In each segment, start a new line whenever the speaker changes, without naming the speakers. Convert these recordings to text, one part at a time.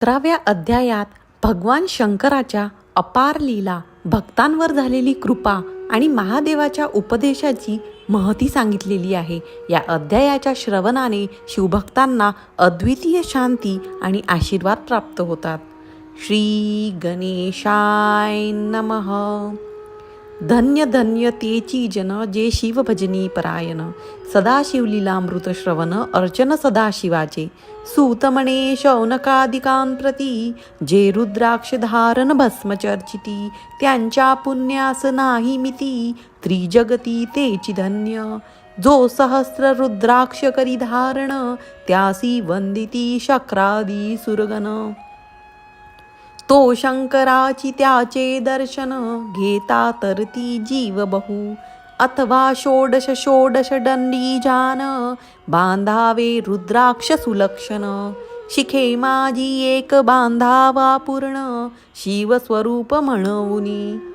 11व्या अध्यायात भगवान शंकराच्या अपार लीला, भक्तांवर झालेली कृपा आणि महादेवाच्या उपदेशाची महती सांगितलेली आहे. या अध्यायाच्या श्रवणाने शिवभक्तांना अद्वितीय शांती आणि आशीर्वाद प्राप्त होतात. श्री गणेशाय नमः. धन्य धन्य तेची जन जे शिव भजनी परायण. सदाशिवलीलामृत श्रवण अर्चन सदाशिवाचे. सूतमणे शौनकादिकांप्रती जे रुद्राक्ष धारण भस्म चर्चिती. त्यांच्या पुण्यास नाही मिती त्रिजगती तेची धन्य. जो सहस्र रुद्राक्ष करी धारण त्यासी वंदिती शक्रादी सुरगण. तो शंकराची त्याचे दर्शन घेता तरती जीव बहु. अथवा षोडश षोडश दंडी जान बांधावे रुद्राक्ष सुलक्षण. शिखे माझी एक बांधावा पूर्ण शिवस्वरूप म्हणूनी.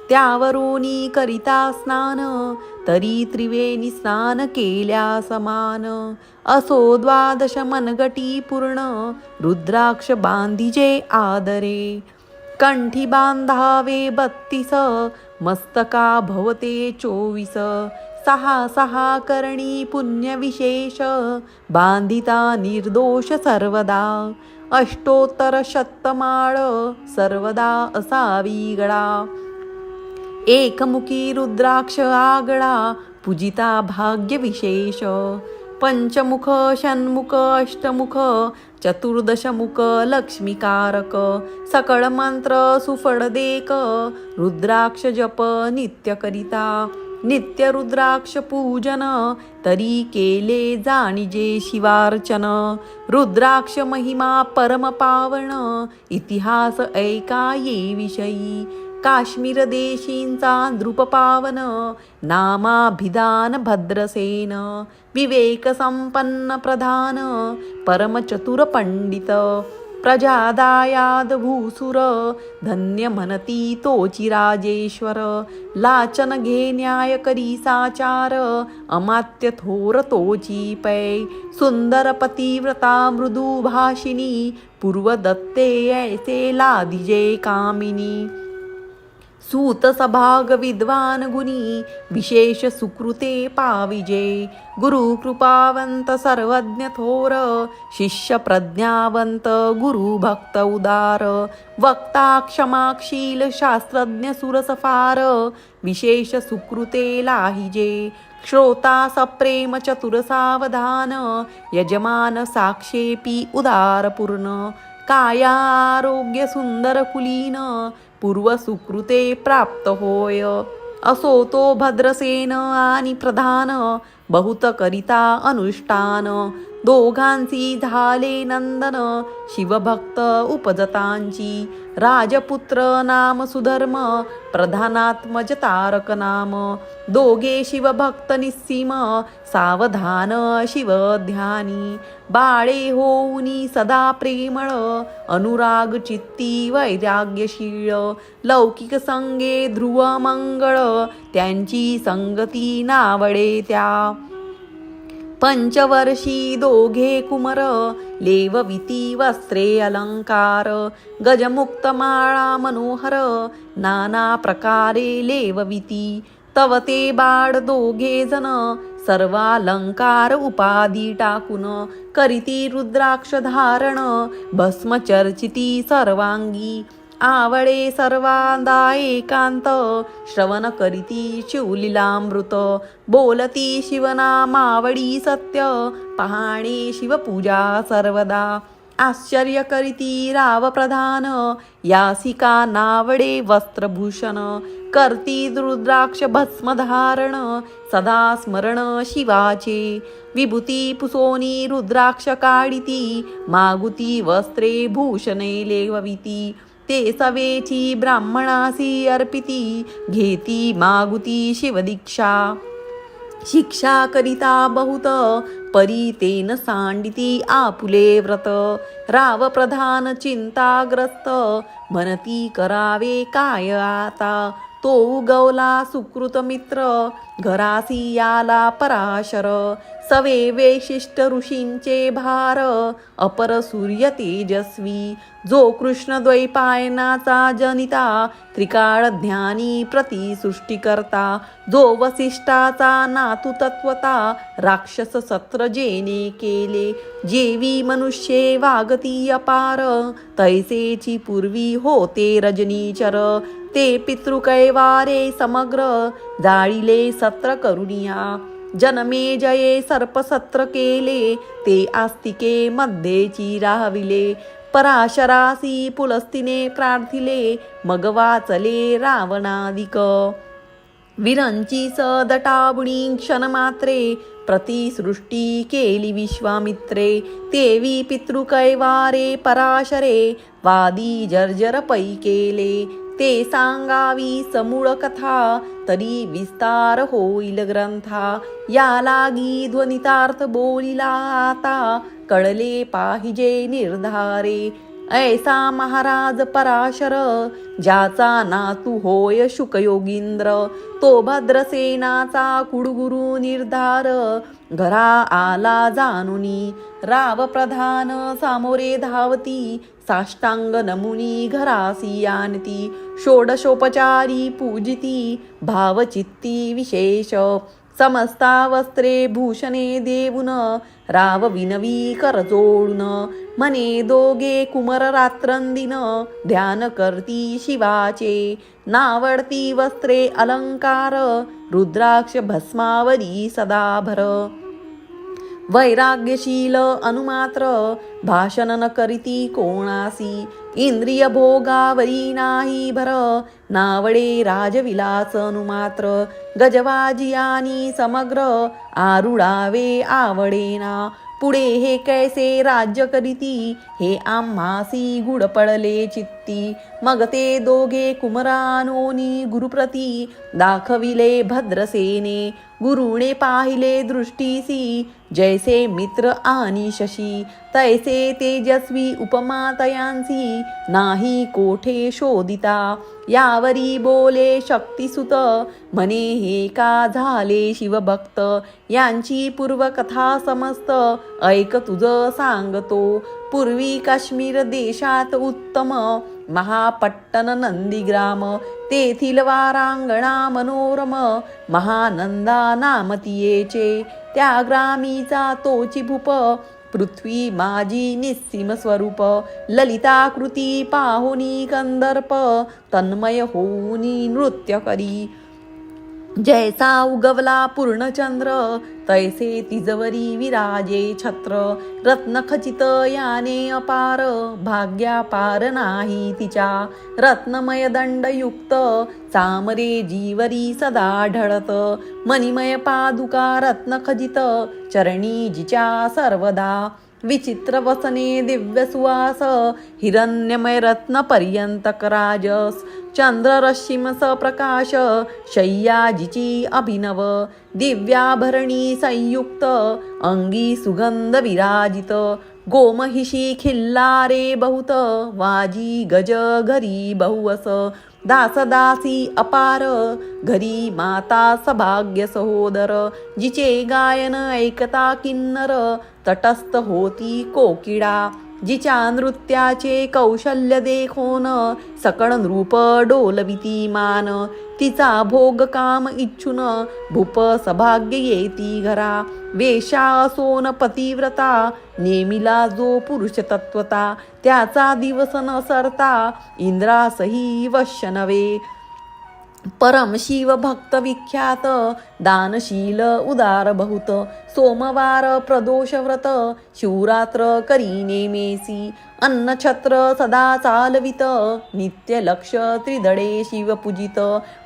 त्यावरोनी करिता स्नान तरी त्रिवेणी स्नान केल्या समान. असो द्वादश मनगटी पूर्ण रुद्राक्ष बांधिजे आदरे. कंठी बांधावे 32 मस्तका भवते 24. सहा सहा करणी पुण्य विशेष बांधिता निर्दोष सर्वदा. अष्टोत्तर शतमाळ सर्वदा असावी गळा. एकमुखी रुद्राक्ष आगळा पूजिता भाग्य विशेष. पंचमुख षण्मुख अष्टमुख चतुर्दशमुख लक्ष्मीकारक. सकळ मंत्र सुफळदेक रुद्राक्ष जप नित्य करिता. नित्य रुद्राक्ष पूजन तरी केले जाणिजे शिवार्चन. रुद्राक्ष महिमा परम पावन इतिहास ऐका ये विषयी. काश्मीर देशींचा नृप पावन नामाभिधान भद्रसेन. विवेक संपन्न प्रधान परमचतुर पंडित. प्रजादायाद भूसुर धन्य म्हणती तोची राजेश्वर. लाचन घे न्याय करी साचार अमात्य थोर तोची पै. सुंदर पतिव्रता मृदू भाषिणी पूर्वदत्ते ऐसे लादिजे कामिनी. सूत सभाग विद्वान गुणी विशेष सुकृते पाविजे. गुरु कृपावंत सर्वज्ञ थोर शिष्य प्रज्ञावंत गुरु भक्त उदार. वक्ता क्षमाशील शास्त्रज्ञ सुरसफार विशेष सुकृते लाहिजे. श्रोता सप्रेम चतुर सावधान यजमान साक्षेपी उदार पूर्ण. काया आरोग्य सुंदर कुलीन पूर्व सुकृते प्राप्त होय. असो तो भद्रसेन आणि प्रधान बहुत करिता अनुष्ठान. दोघांची झाले नंदन शिवभक्त उपजतांची. राजपुत्र नाम सुधर्म प्रधानात्मज तारक नाम. दोघे शिवभक्त निस्सीम सावधान शिवध्यानी. बाळे होऊनी सदा प्रेमळ अनुराग चित्ती वैराग्यशीळ. लौकिक संगे ध्रुव मंगळ त्यांची संगती नावडे त्या. पंचवर्षी दोघे कुमर लेवविती वस्त्रे अलंकार. गजमुक्त माळा मनोहर नाना प्रकारे लेवविती. तव ते बाळ दोघे जण सर्वालंकार उपाधी टाकून. करीती रुद्राक्ष धारण भस्म चर्चिती सर्वांगी. आवळे सर्वांदा एकांत श्रवण करीती शिवलीलामृत. बोलती शिवनामावडी सत्य पहाणे शिवपूजा सर्वदा. आश्चर्य करीती राव प्रधान यासिका नावडे वस्त्रभूषण. करती रुद्राक्ष भस्म धारण सदा स्मरण शिवाचे. विभूती पुसोनी रुद्राक्ष काढिती मागुती वस्त्रे भूषणे लेवविती. ते सवेची ब्राह्मणासी अर्पिती घेती मागुती शिवदीक्षा. शिक्षा करिता बहुत परी तेन सांडिती आपुले व्रत. राव प्रधान चिंताग्रस्त म्हणती करावे काय आता. तो उगवला सुकृत मित्र घरासी याला पराशर. सवे वैशिष्ट ऋषींचे भार अपर सूर्य तेजस्वी जो कृष्ण द्वैपायनाचा जनिता त्रिकाळ ज्ञानी प्रति सृष्टी करता जो वसिष्ठाचा नातू तत्वता राक्षस सत्र जेने केले जेवी मनुष्ये वागती अपार तैसेची पूर्वी होते रजनीचर ते पितृकैवारे समग्र जाळिले सत्र करुणिया जनमे जये सर्पसत्र केले ते आस्तिके मध्येची राहविले पराशरासी पुलस्तीने प्रार्थिले मग वाचले रावणादिक वीरांची सदटाबुणी क्षणमात्रे प्रतिसृष्टी केली विश्वामित्रे तेवी पितृकैवारे पराशरे वादी जर्जर पै केले ते सांगावी समूळ कथा तरी विस्तार होईल ग्रंथा या लागी ध्वनितार्थ बोलिला आता कळले पाहिजे निर्धारे ऐसा महाराज पराशर ज्याचा नातू होय शुकयोगींद्र तो भद्रसेनाचा कुडगुरु निर्धार घरा आला जानुनी राव प्रधान सामोरे धावती साष्टांग नमुनी घरासी आणती षोडशोपचारी पूजिती भावचित्ती विशेष समस्ता वस्त्रे भूषणे देऊन राव विनवी कर जोडून म्हणे दोघे कुमर रात्रंदिन ध्यान करती शिवाचे नावडती वस्त्रे अलंकार रुद्राक्ष भस्मावरी सदाभर वैराग्यशील अनुमात्र भाषण न करीती कोणासी इंद्रिय भोगावरी नाही भर नावडे राजविलास अनुमात्र गजवाजियानी समग्र आरुडावे आवडेना पुढे हे कैसे राज्य करीती हे आम्हासी गुड पडले चित्ती मग ते दोघे कुमरानोनी गुरुप्रती दाखविले भद्रसेने गुरुने पाहिले दृष्टीसी जैसे मित्र आणि शशी तैसे तेजस्वी उपमा तयांसी नाही कोठे शोधिता यावरी बोले शक्तिसुत म्हणे हे का झाले शिवभक्त यांची पूर्वकथा समस्त ऐक तुझ सांगतो पूर्वी काश्मीर देशात उत्तम महापट्टन नंदीग्राम तेथील वारांगणा मनोरम महानंदा नामतियेचे त्या ग्रामीचा तोची भूप पृथ्वी माझी निस्सीम स्वरूप ललिताकृती पाहुनी कंदर्प तन्मय होऊनी नृत्य करी जैसा उगवला पूर्णचंद्र तैसे तिजवरी विराजे छत्र रत्नखचित याने अपार भाग्यापार नाही तिच्या रत्नमय दंडयुक्त चामरे जीवरी सदा ढळत मणिमय पादुका रत्नखचित चरणी जिच्या सर्वदा विचित्र वसने दिव्य सुवास हिरण्यमय रत्न पर्यंतक राजस चंद्ररश्मिम सप्रकाश शय्याजिची अभिनव दिव्याभरणी संयुक्त अंगी सुगंध विराजित गोमहिषी खिल्लारे बहुत वाजी गज घरी बहुवस दासदासी अपार घरी माता सभाग्य सहोदर जिचे गायन ऐकता किन्नर तटस्थ होती कोकिळा जिच्या नृत्याचे कौशल्य देखोन सकळ नृप डोलविती मान तिचा भोग काम इच्छुन भूप सभाग्य येती घरा वेशा असोन पतिव्रता नेमिला जो पुरुष तत्वता त्याचा दिवस न सरता इंद्रासही वश्य नवे परम शिव भक्त विख्यात दानशील उदार बहुत सोमवार प्रदोष व्रत शिवरात्र करी नेमेसी अन्नछत्र सदा चालवित नित्य लक्ष त्रिदडे शिव पूजित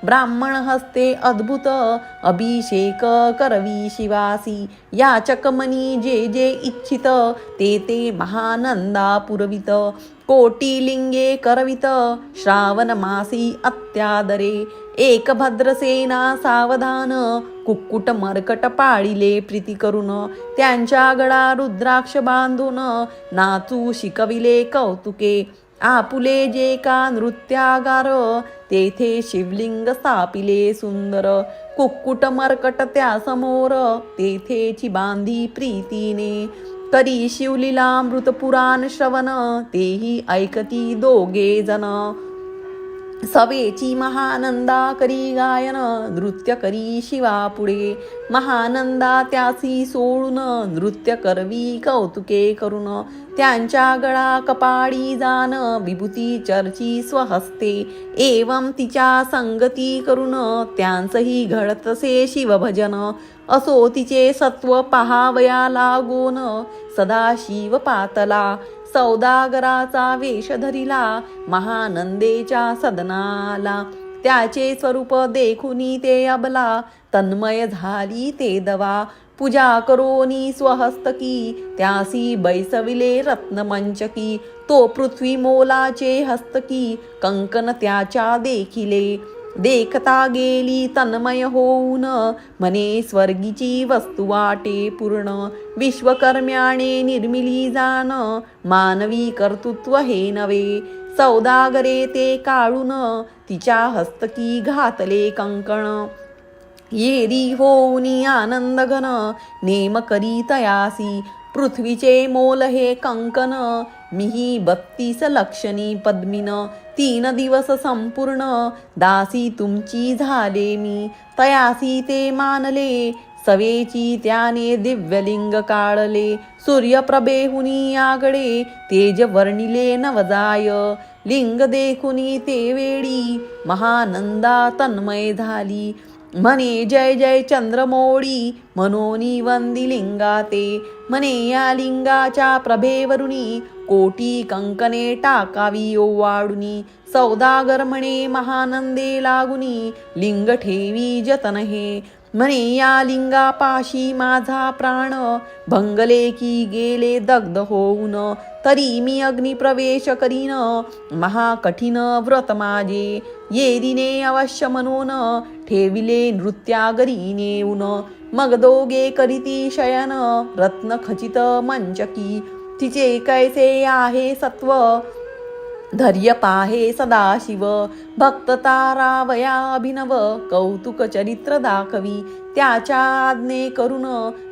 ब्राह्मण हस्ते अद्भुत अभिषेक करवी शिवासी याचकमनी जे जे इच्छित ते ते महानंदा पुरवित कोटिलिंगे करवित श्रावण मासी अत्यादरे एक भद्रसेना सावधान कुक्कुट मरकट पाळिले प्रीती करून त्यांच्या गळा रुद्राक्ष बांधून नाचू शिकविले कौतुके आपुले जे का नृत्यागार तेथे शिवलिंग स्थापिले सुंदर कुक्कुट मरकट त्या समोर तेथेची बांधी प्रीतीने करी शिवलीलामृत पुराण श्रवण तेही ऐकती दोघे जण सवेची महानंदा करी गायन नृत्य करी शिवापुढे महानंदा त्यासी सोडून नृत्य करवी कौतुके करून त्यांच्या गळा कपाळी जान विभूती चर्ची स्वहस्ते एवं तिच्या संगती करून त्यांचही घडतसे शिवभजन असो तिचे सत्व पहावया लागून सदा शिव पातला सौदागराचा वेश धरिला महानंदेच्या सदनाला त्याचे स्वरूप देखुनी ते अबला तन्मय झाली ते दवा पूजा करोनी स्वहस्तकी त्यासी बैसविले रत्नमंचकी तो पृथ्वी मोलाचे हस्तकी कंकन त्याच्या देखिले देखता गेली तन्मय होऊन मने स्वर्गीची वस्तू वाटे पूर्ण विश्वकर्म्याने निर्मिली जाण मानवी कर्तृत्व हे नवे सौदागरे ते काढून तिच्या हस्तकी घातले कंकण येरी होऊनी आनंद घन नेम करी तयासी पृथ्वीचे मोल हे कंकन मिही 32 लक्षणी पद्मिन 3 दिवस संपूर्ण दासी तुमची झाले मी तयासी ते मानले सवेची त्याने दिव्यलिंग काढले सूर्यप्रभेहुनी आगडे तेज वर्णिले नवजाय लिंग देखुनी ते वेळी महानंदा तन्मय झाली म्हणे जय जय चंद्रमोळी मनोनी वंदी लिंगा ते म्हणे या लिंगाच्या प्रभेवरुनी कोटी कंकणे टाकावी ओवाळुनी सौदागर म्हणे महानंदे लागुनी लिंग ठेवी जतन हे म्हणे या लिंगापाशी माझा प्राण भंगले की गेले दग्ध होऊन तरी मी अग्नी प्रवेश करीन महाकठीण व्रत माझे येरीने अवश्य म्हणून ठेविले नृत्यागरी नेऊन मग दोघे करीती शयन रत्न खचित मंचकी तिचे कैसे आहे सत्व धैर्य पाहे सदाशिव भक्त तारावया अभिनव कौतुक चरित्र दाखवी त्याच्या आज्ञे करून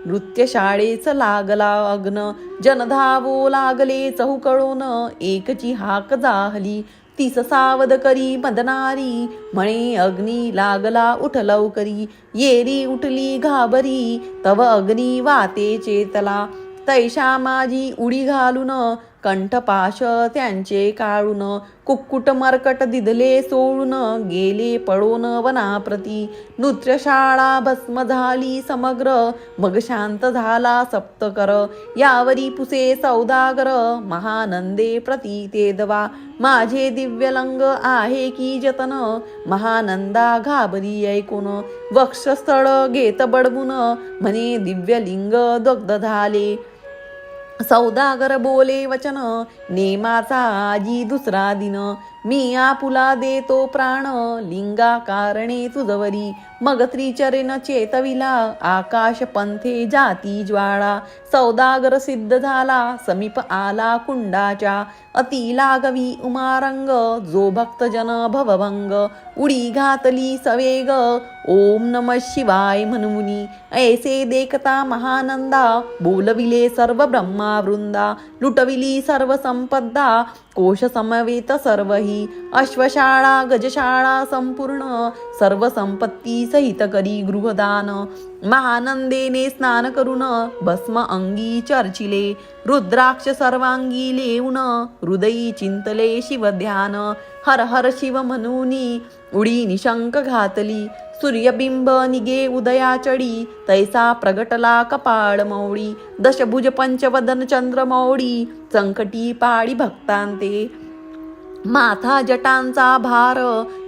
नृत्यशाळेच लागला अग्न जनधावो लागले चहूकडून एकची हाक जाहली तीस सावध करी मदनारी म्हणे अग्नी लागला उठ लवकरी येरी उठली घाबरी तव अग्नी वाते चेतला तैशा माझी उडी घालून कंठपाश त्यांचे काढून कुक्कुट मरकट दिदले सोडून गेले पळून वनाप्रती नृत्यशाळा भस्म झाली समग्र मग शांत झाला सप्तकर यावरी पुसे सौदागर महानंदे प्रती ते दवा माझे दिव्यलंग आहे की जतन महानंदा घाबरी ऐकून वक्षस्थळ घेत बडवून म्हणे दिव्यलिंग दग्ध झाले सौदागर बोले वचन नेमाचा आजी दुसरा दिन मी आपुला देतो प्राण लिंगा कारणे तुझवरी मग त्रिचरण चेतविला आकाश पंथे जाती ज्वाळा सौदागर सिद्ध झाला समीप आला कुंडाच्या अति लागवी उमारंग जो भक्तजन भवभंग उडी घातली सवेग ओम नमः शिवाय म्हणुनी ऐसे देखता महानंदा बोलविले सर्व ब्रह्मावृंदा लुटविली सर्व संपदा कोश समवेत सर्वही अश्वशाळा गजशाळा संपूर्ण सर्व संपत्ती सहित करी गृहदान महानंदेने स्नान करून भस्म अंगी चर्चिले रुद्राक्ष सर्वांगी लेऊन हृदयी चिंतले शिवध्यान हर हर शिव म्हणूनी उडी निशंक घातली सूर्यबिंब निगे उदयाचडी तैसा प्रगटला कपाळ मौळी दशभुज पंचवदन चंद्रमौळी संकटी पाळी भक्तांते माथा जटांचा भार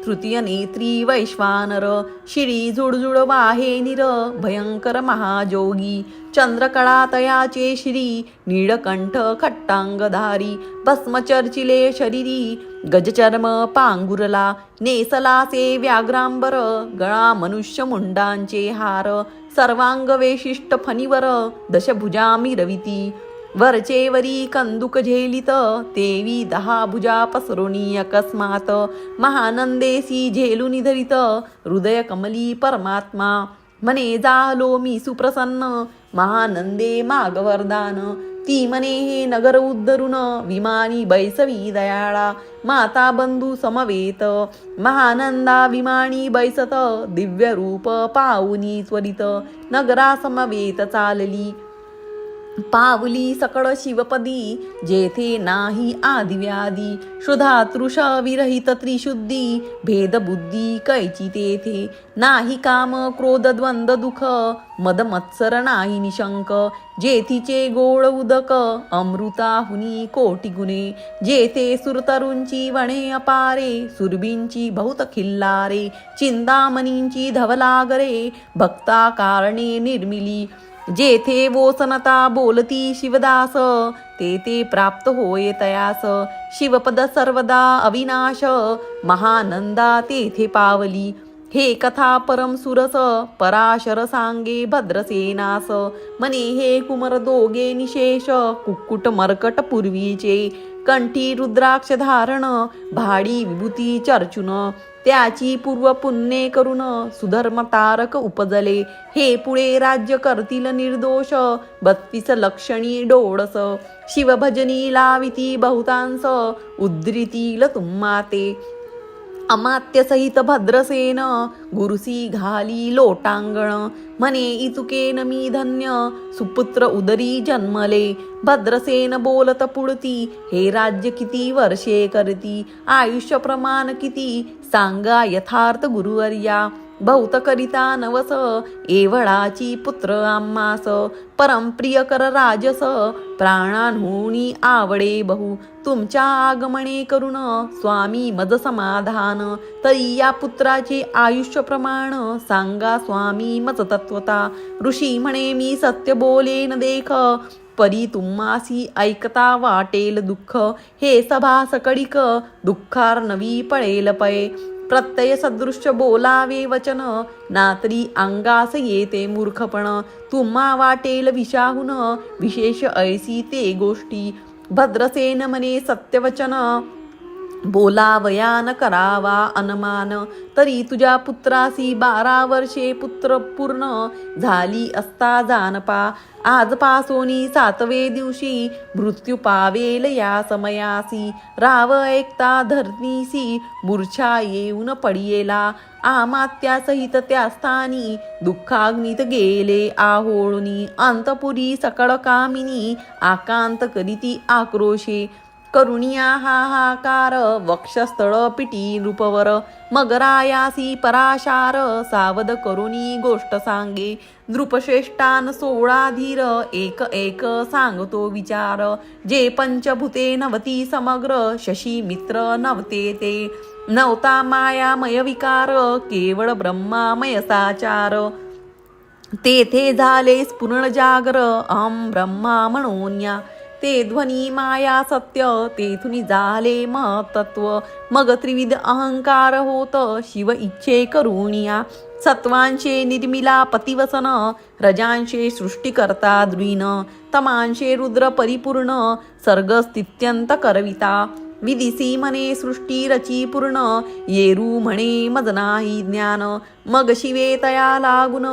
तृतीय नेत्री वैश्वानर शिरी जुडजुड वाहे निर भयंकर महाजोगी चंद्रकळा तयाचे श्री नीळकंठ खट्टांगधारी भस्म चर्चिले शरीरी गजचर्म पांगुरला नेसलासे व्याघ्रांबर गळा मनुष्य मुंडांचे हार सर्वांग वेशिष्ट फणीवर दशभुजामी रविती वरचे वरी कंदुक झेलित तेवी 10 भुजा पसरोनी अकस्मात महानंदेसी झेलून धरित हृदय कमली परमात्मा म्हणे जाहलो मी सुप्रसन्न महानंदे माग वरदान ती म्हणे हे नगर उद्धरून विमानी बैसवी दयाळा माता बंधू समवेत महानंदा विमानी बैसत दिव्य रूप पाऊनी त्वरित नगरा समवेत चालली पावली सकळ शिवपदी जेथे नाही आदिव्याधी शुधातृष विरहित त्रिशुद्धी भेदबुद्धी कैची तेथे नाही काम क्रोध द्वंद दुःख मद मत्सर नाही निशंक जेथीचे गोळ उदक अमृताहुनी कोटी गुणे जेथे सुरतरूंची वणे अपारे सुरबींची बहुत खिल्लारे चिंतामणींची धवलागरे भक्ता कारणे निर्मिली जेथे वोसनता बोलती शिवदास ते प्राप्त होय तयास शिवपद सर्वदा अविनाश महानंदा तेथे पावली हे कथा परम सुरस पराशर सांगे भद्रसेनास मने हे कुमर दोघे निशेष कुक्कुट मरकट पूर्वीचे कंठी रुद्राक्ष धारण भाडी विभूती चर्चुन त्याची पूर्व पुण्ये करून सुधर्म तारक उपजले हे पुढे राज्य करतील निर्दोष 32 लक्षणी डोळस शिवभजनी लाविती बहुतांस उद्धृतील तुम्हा ते अमात्य सहित भद्रसेन गुरुसी घाली लोटांगण म्हणे इतुकेन मी धन्य सुपुत्र उदरी जन्मले भद्रसेन बोलत पुढती हे राज्य किती वर्षे करती आयुष्य प्रमाण किती सांगा यथार्थ गुरुवर्या बहुत करिता नवस एवढाची पुत्र आम्हास परमप्रिय कर राजस प्राणांहुनी आवडे बहु तुमच्या आगमने करून स्वामी मज समाधान तरी या पुत्राचे आयुष्य प्रमाण सांगा स्वामी मज तत्वता ऋषी म्हणे मी सत्य बोलेन देख परी तुम्हासी ऐकता वाटेल दुःख हे सभा सकडिक दुःखार नवी पळेल पय प्रत्यय सदृश्य बोलावे वचन नातरी अंगास येते मूर्खपण तुम्हा वाटेल विशाहून विशेष ऐसी ते गोष्टी भद्रसेन म्हणे सत्यवचन बोलावया न करावा अनुमान तरी तुझ्या पुत्रासी 12 वर्षे पुत्र पूर्ण झाली असता जानपा आजपासोनी 7वे दिवशी मृत्यू पावेल या समयासी राव ऐकता धरणीसी मूर्छा येऊन पडियेला आमात्यासहित त्या स्थानी दुःखाग्नीत गेले आहोळुनी अंतपुरी सकळ कामिनी आकांत करीती आक्रोशे करुणिया हाहाकार वक्षस्थळ पिटी रूपवर मग रायासी पराशार सावध करुणी गोष्ट सांगे नृपश्रेष्ठान 16 धीर एक एक सांगतो विचार जे पंचभूते नवती समग्र शशी मित्र नवते ते नवता मायामय विकार केवळ ब्रह्मामय साचार तेथे झाले स्फुरण जागर अहं ब्रह्मा म्हणून्या ते ध्वनी माया सत्य तेथुनी झाले महत्त्व मग त्रिविध अहंकार होत शिव इच्छे करुणिया सत्वांशे निर्मिला पतिवसन रजांशे सृष्टी करता द्विन तमांशे रुद्र परिपूर्ण सर्ग स्थित्यंत करविता विदिसी म्हणे सृष्टी रची पूर्ण येरू म्हणे मज नाही ज्ञान मग शिवे तया लागून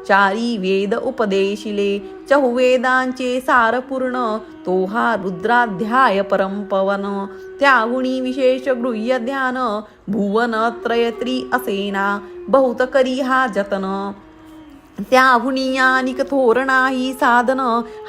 4 वेद उपदेशिले चहुवेदांचे सार पूर्ण तो हा रुद्राध्याय परमपवन त्याहुणी विशेष गृह्य ध्यान भुवन त्रयत्री असेना बहुत करी हा जतन त्याहुनी अनिक थोर नाही साधन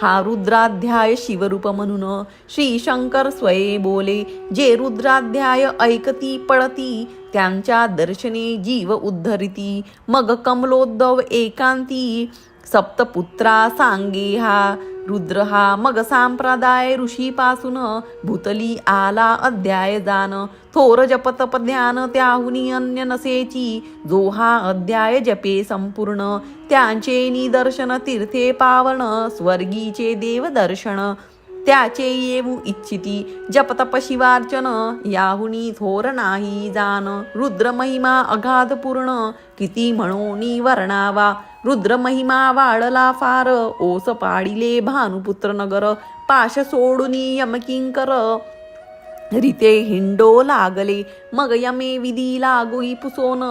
हा रुद्राध्याय शिवरूप म्हणून श्री शंकर स्वये बोले जे रुद्राध्याय ऐकती पळती त्यांच्या दर्शने जीव उद्धरिती मग कमलोद्भव एकांती सप्तपुत्रा सांगे हा रुद्र हा मग संप्रदाय ऋषीपासून भूतली आला अध्याय जान थोर जपतप ध्यान त्याहुनी अन्य नसेची जो हा अध्याय जपे संपूर्ण त्यांचे निदर्शन तीर्थे पावन स्वर्गीचे देव दर्शन त्याचे येऊ इच्छिती जपतप शिवार्चन याहुनी थोर नाही जान रुद्र महिमा अगाध पूर्ण किती म्हणूनी वर्णावा रुद्र महिमा वाढला फार ओस पाडिले भानुपुत्र नगर पाश सोडुनी यमकिंकर रीते हिंडो लागले. मग यमे विधी लागोई पुसोन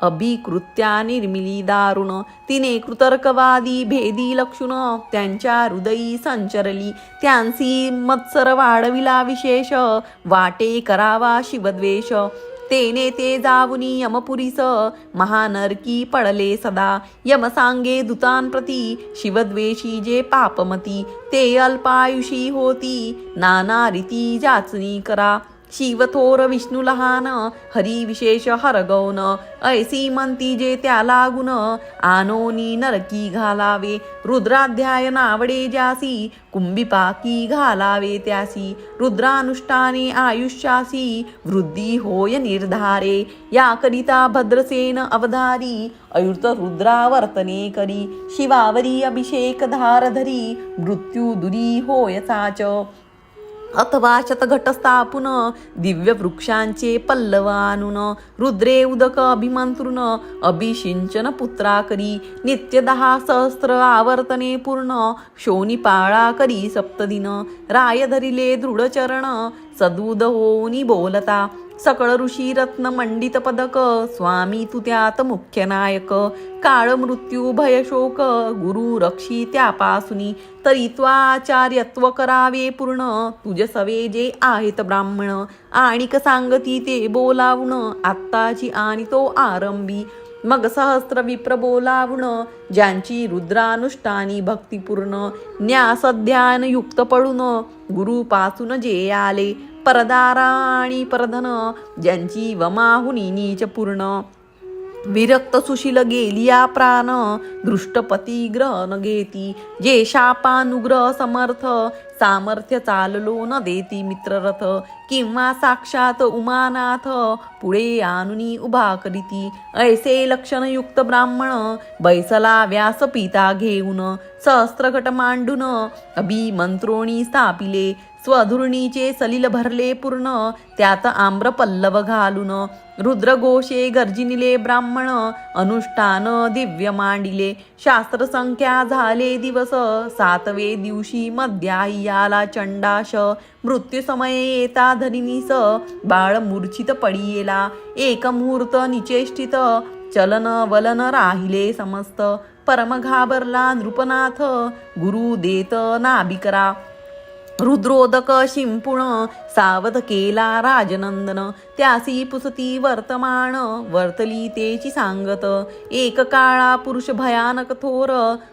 अभिकृत्या निर्मिली दारुण. तिने कृतर्कवादी भेदी लक्षुण त्यांच्या हृदयी संचरली. त्यांसी मत्सर वाढविला विशेष वाटे करावा शिवद्वेष. तेने ते जाऊनी यमपुरीस महानरकी पडले सदा. यम सांगे दूतांप्रती शिवद्वेषी जे पापमती. ते अल्पायुषी होती नाना रीती जाचणी करा. शिव थोर विष्णू लहान हरी विशेष हरगौन. ऐसी म्हणती जे त्या लागून आनोनी नरकी घालावे. रुद्राध्याय नावडे ज्यासी कुंभिपाकी घालावे त्यासी. रुद्रानुष्ठाने आयुष्यासी वृद्धी होय निर्धारे. याकरिता भद्रसेन अवधारी अयुत रुद्रावर्तने करी. शिवावरी अभिषेक धार धरी मृत्यू दुरी होय साच. अथवा शतघट स्थापून दिव्य वृक्षांचे पल्लव आणून रुद्रे उदक अभिमंत्रुन अभिषिंचन पुत्रा करी. नित्य 10 सहस्त्र आवर्तने पूर्ण शोनिपाळा करी सप्तदिन. राय धरिले दृढ चरण सदूद होऊनी बोलता. सकळ ऋषी रत्न मंडित पदक स्वामी तू त्यात मुख्य नायक. काळ मृत्यू भय शोक गुरु रक्षी त्यापासुनी. तरी त्वाचार्यत्व करावे पूर्ण तुझे सवे जे आहेत ब्राह्मण. आणिक सांगती ते बोलावून आत्ताची आणि तो आरंभी. मग सहस्त्र विप्र बोलावून ज्यांची रुद्रानुष्ठानी भक्तिपूर्ण. न्यासध्यान युक्त पडून गुरुपासून जे आले. परदारा आणि परधन ज्यांची वमाहुनी नीच पूर्ण. विरक्त सुशील गेलिया प्राण दृष्टपती ग्रहण घेती. जे शापानुग्रह समर्थ सामर्थ्य चाललो न देती मित्ररथ. किंवा साक्षात उमानाथ पुढे आणुनी उभा करीती. ऐसे लक्षणयुक्त ब्राह्मण बैसला व्यासपीता घेऊन. सहस्त्रघट मांडून अभिमंत्रोणी स्थापिले. स्वधुरणीचे सलिल भरले पूर्ण त्यात आम्र पल्लव घालून. रुद्रघोषे गर्जिनिले ब्राह्मण अनुष्ठान दिव्य मांडिले. शास्त्र संख्या झाले दिवस 7वे दिवशी मध्याही आला चंडाश. मृत्यू समये येता धरिणीस बाळ मूर्छित पडियेला. एक मुहूर्त निचेष्टित चलन वलन राहिले समस्त. परम घाबरला नृपनाथ गुरु देत नाभिकरा. रुद्रोदक शिंपुण सावध केला राजनंदन. त्यासी पुसती वर्तमान वर्तली तेची सांगत. एक काळा पुरुष भयानक थोर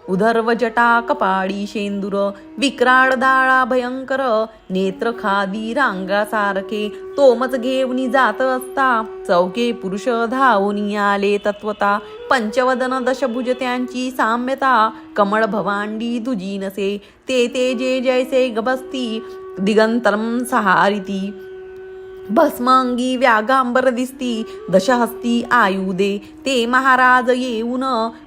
उधर्व जटा कपाळी शेंदूर. विक्राळ दाळा भयंकर नेत्र खादी रांगा सारखे. तोमच घेऊनी जात असता चौके पुरुष धावून आले तत्वता. पंचवदन दशभुज त्यांची साम्यता कमळ भवांडी दुजी नसे. ते जे जैसे गबस्ती दिगंतरम सहारिती. भस्मांगी व्यागांबर दिसती दशहस्ती आयुधे. ते महाराज येऊन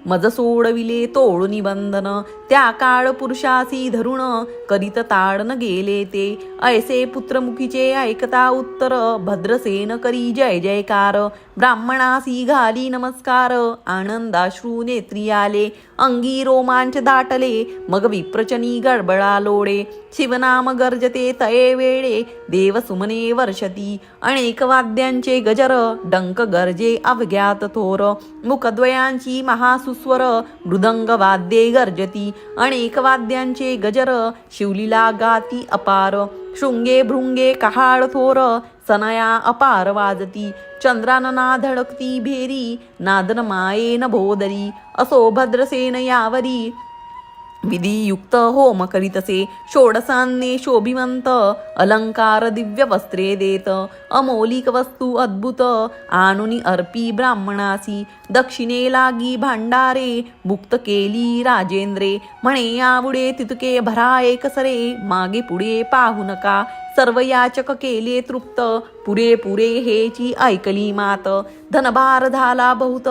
मज सोडविले तोडून बंधन. त्या काळ पुरुषासी धरुण करीत ताडन गेले ते. ऐसे पुत्रमुखीचे ऐकता उत्तर भद्रसेन करी जय जयकार. ब्राह्मणासी घाली नमस्कार आनंदाश्रू नेत्री आले. अंगी रोमांच दाटले मग विप्रचनी गडबडा लोडे. शिवनाम गर्जते तये वेळे देवसुमने वर्षती. अनेक वाद्यांचे गजर डंक गर्जे अवघ्यात थोर. मुखद्वयांची महासुस्वर मृदंग वाद्ये गर्जती. अनेक वाद्यांचे गजर शिवलीला गाती अपार. शृंगे भृंगे कहाळ थोर सनया अपार वाजती. चंद्रानना धडकती भेरी नादन मायेन भोदरी. असो भद्रसेन यावरी विधियुक्त होम करीतसे. षोडसान्ने शोभिवंत अलंकार दिव्य वस्त्रे देत. अमौलिक वस्तू अद्भुत आणुनी अर्पी ब्राह्मणासी. दक्षिणे लागी भांडारे मुक्त केली राजेंद्रे. म्हणे यावुडे तितके भरा एकसरे मागे पुढे पाहू नका. सर्व याचक केले तृप्त पुरे हेची ऐकली मात. धनभार झाला बहुत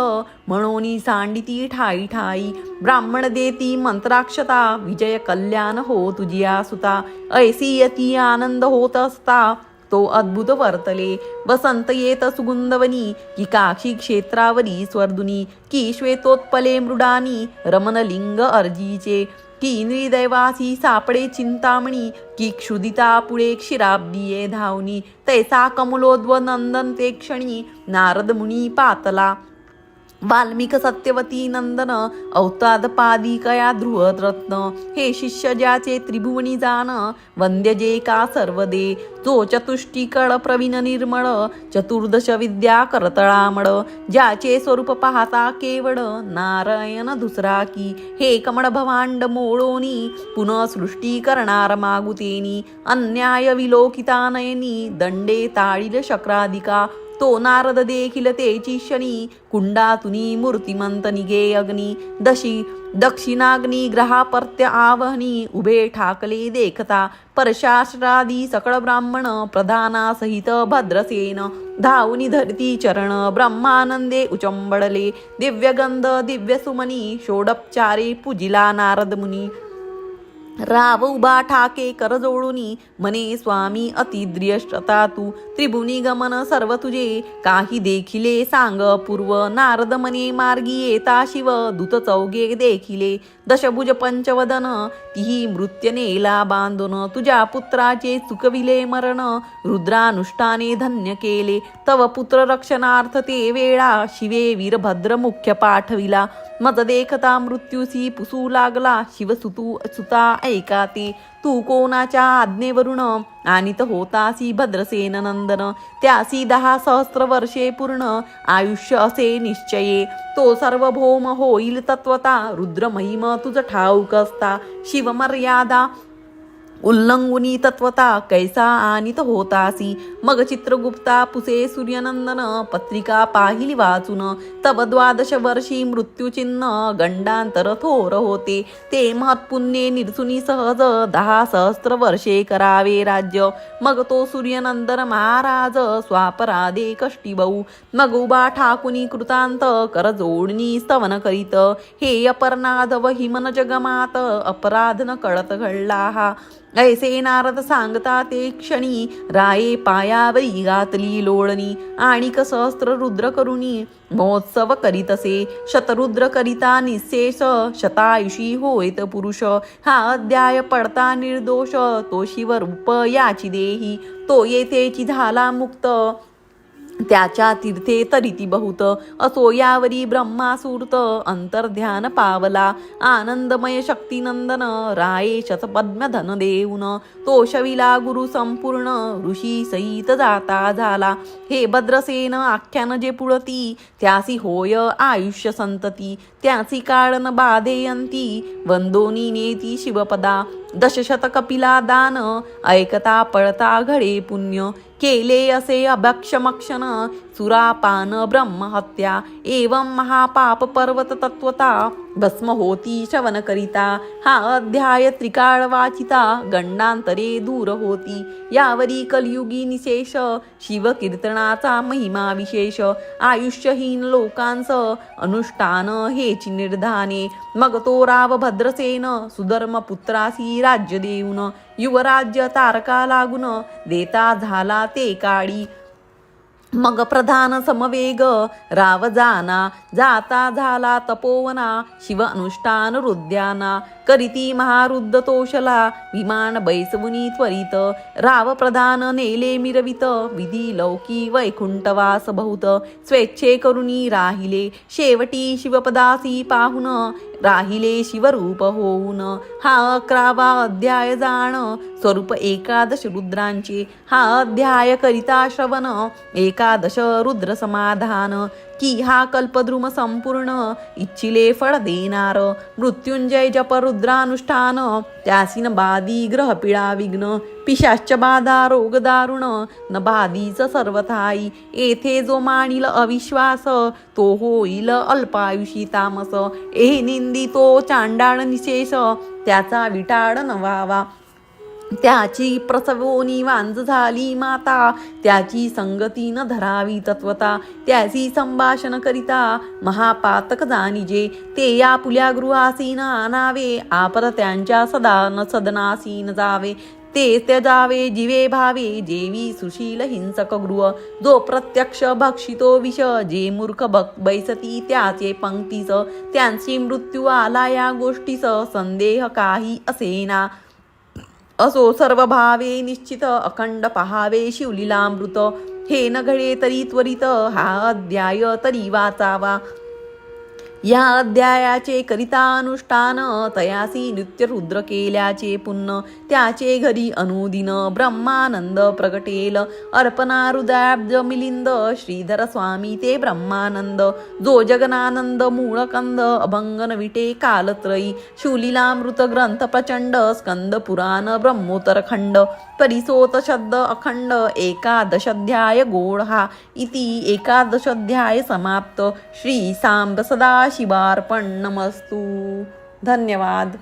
म्हणून सांडिती ठाई ठाई. ब्राह्मण देती मंत्राक्षता विजय कल्याण हो तुझिया सुता. ऐसी यती आनंद होत असता तो अद्भुत वर्तले. वसंत येत सुगुंदवनी की काक्षी क्षेत्रावरी स्वर्दुनी. की श्वेतोत्पले मृडानी रमणलिंग अर्जीचे. की निर्दैवासी सापडे चिंतामणी, की क्षुदिता पुढे क्षीराब्दिये धावनी. तैसा कमलोद्व नंदन ते क्षणी, नारद मुनी पातला. वाल्मिक सत्यवती नंदन, औताद पादिकया ध्रुवरत्न. हे शिष्य ज्याचे त्रिभुवनी जान, वंद्य जे का सर्वदे. जो चतुष्टिकळ प्रवीण निर्मळ, चतुर्दश विद्या करतळामळ. ज्याचे स्वरूप पाहता केवळ, नारायण दुसरा की. हे कमळ भवांड मोळोनी, पुनः सृष्टी करणार मागुतेनी. अन्याय विलोकिता नयनी, दंडे ताळील शक्राधिका. तो नारद देखील तेची शनी, कुंडातुनी मूर्तिमंत निगे अग्नी. दक्षिणाग्नी ग्रहापर्त्य आवहनी, उभे ठाकले देखता. परशास्त्रादी सकळ ब्राह्मण, प्रधानासहित भद्रसेन. धावनी धरती चरण, ब्रह्मानंदे उचंबडले. दिव्यगंध दिव्यसुमनी, षोडपचारे पूजिला नारद मुनी. राव उभा ठाके कर जोडुनी, म्हणे स्वामी अतिद्रियष्टता तू. त्रिभुनी गमन सर्व तुझे, काही देखिले सांग पूर्व. नारद म्हणे मार्गी येता शिव, दूत चौघे देखिले. दशभुज पंचवदन, तिही मृत्य नेला बांधून. तुझ्या पुत्राचे चुकविले मरण, रुद्रानुष्ठाने धन्य केले. तव पुत्र रक्षणार्थ ते वेळा, शिवे वीरभद्र मुख्य पाठविला. मज देखता मृत्यूसी पुसू लागला, शिवसुतू सुता ऐका ते. तू कोणाच्या आज्ञेवरून आणित होतासी भद्रसेन नंदन. त्यासी 10 सहस्त्र वर्षे पूर्ण, आयुष्य असे निश्चये. तो सार्वभौम होईल तत्वता, रुद्र महिम तुझ ठाऊक असता. शिवमर्यादा उल्लंघुनी तत्वता, कैसा आणित होतासी. मग चित्रगुप्ता पुसे सूर्यनंदन, पत्रिका पाहिली वाचून. तव 12 वर्षी मृत्यूचिन्ह, गंडांतर थोर होते. ते महत्पुण्ये निरसुनी सहज, 10 सहस्त्र वर्षे करावे राज्य. मग तो सूर्यनंदन महाराज, स्वापराधे कष्टी बहु. मग उभा ठाकुनी कृतांत, कर जोडणी स्तवन करीत. हे अपर्णाधव हिमन जगमात, अपराध न कळत घडला हा. ऐसे नारद सांगता ते क्षणी, राये पायावरी घातली लोळणी. आणिक सहस्त्र रुद्र करुणी, महोत्सव करीतसे. शतरुद्र करिता निशेष, शतायुषी होयत पुरुष. हा अध्याय पडता निर्दोष, तो शिवरूप याची देही. तो येथेची झाला मुक्त, त्याच्या तीर्थे तरिती बहुत. असो यावरी ब्रह्मासूर्त, अंतर्ध्यान पावला. आनंदमय शक्तिनंदन, राये शतपद्म धन देऊन. तो शविला गुरु संपूर्ण, ऋषी सहित जाता झाला. हे भद्रसेन आख्यान जे पुळती, त्यासी होय आयुष्य संतती. त्यासी काळन बाधेयंती, वंदोनी नेती शिवपदा. 10 कपिला दान, ऐकता पळता घडे पुण्य. केले असे अभक्षमक्षण, सुरापान ब्रह्महत्या. एवं महापाप पर्वत तत्वता, भस्म होती श्रवण करिता. हा अध्याय त्रिकाळ वाचिता, गंडांतरे दूर होती. यावरी कलियुगी निशेष, शिवकीर्तनाचा महिमा विशेष. आयुष्यहीन लोकांच, अनुष्ठान हेची निर्धाने. मग तो राव भद्रसेन, सुधर्म पुत्रासी राज्य देऊन. युवराज्य तारका लागून, देता झाला ते काळी. मग प्रधान समवेग, राव जाता झाला तपोवना. शिव अनुष्ठान रुद्याना, करीती महारुद्र तोषला. विमान बैसवुनी त्वरित, राव प्रधान नेले मिरवित. विधी लौकी वैकुंठवास बहुत, स्वेच्छे करुनी राहिले. शेवटी शिवपदासी पाहुन, राहिले शिवरूप होऊन. हा 11वा अध्याय जाण, स्वरूप 11 रुद्रांचे. हा अध्याय करिता श्रवण, 11 रुद्र समाधान. की हा कल्पद्रुम संपूर्ण, इच्छिले फळ देणार. मृत्युंजय जप रुद्रानुष्ठान, त्यासीन बाधी ग्रह पिळा विघ्न. पिशाच्च बाधा रोग दारुण, न बाधीच सर्वथाई. येथे जो मानिल अविश्वास, तो होईल अल्पायुषी तामस. ए निंदितो चांडाळ निशेष, त्याचा विटाळ न व्हावा. त्याची प्रसवोनी वांज झाली माता, त्याची संगती न धरावी तत्वता. त्याची संभाषण करिता, महापातक जाणीजे. ते या पुल्या गृहासी न आणावे, आपर त्यांच्या सदा न सदनासी न जावे. ते त्यजावे जीवे भावे जेवी सुशील हिंसक गृह जो प्रत्यक्ष भक्षितो विष जे मूर्ख बैसती त्याचे पंक्तीस त्यांची मृत्यू आला या गोष्टीस संदेह काही असेना असो सर्व भावे निश्चित अखंड पहावे शिवलीलामृत हे न घडे तरी त्वरित हा अध्याय तरी वाचावा या अध्यायाचे करिता अनुष्ठान तयासी नृत्य रुद्र केल्याचे पुण्य त्याचे घरी अनुदिन ब्रह्मानंद प्रगटेल अर्पणा हृदयाब्ज मिलिंद श्रीधर स्वामी ते ब्रह्मानंद जो जगनानंद मूळकंद अभंगन विटे कालत्रयी शिवलीलामृत ग्रंथ प्रचंड स्कंद पुराण ब्रह्मोत्तर खंड परिसोत शब्द अखंड एकादशाध्याय गोड हा इति एकादशाध्याय समाप्त श्री सांब सदाशिवार्पण नमस्तु धन्यवाद।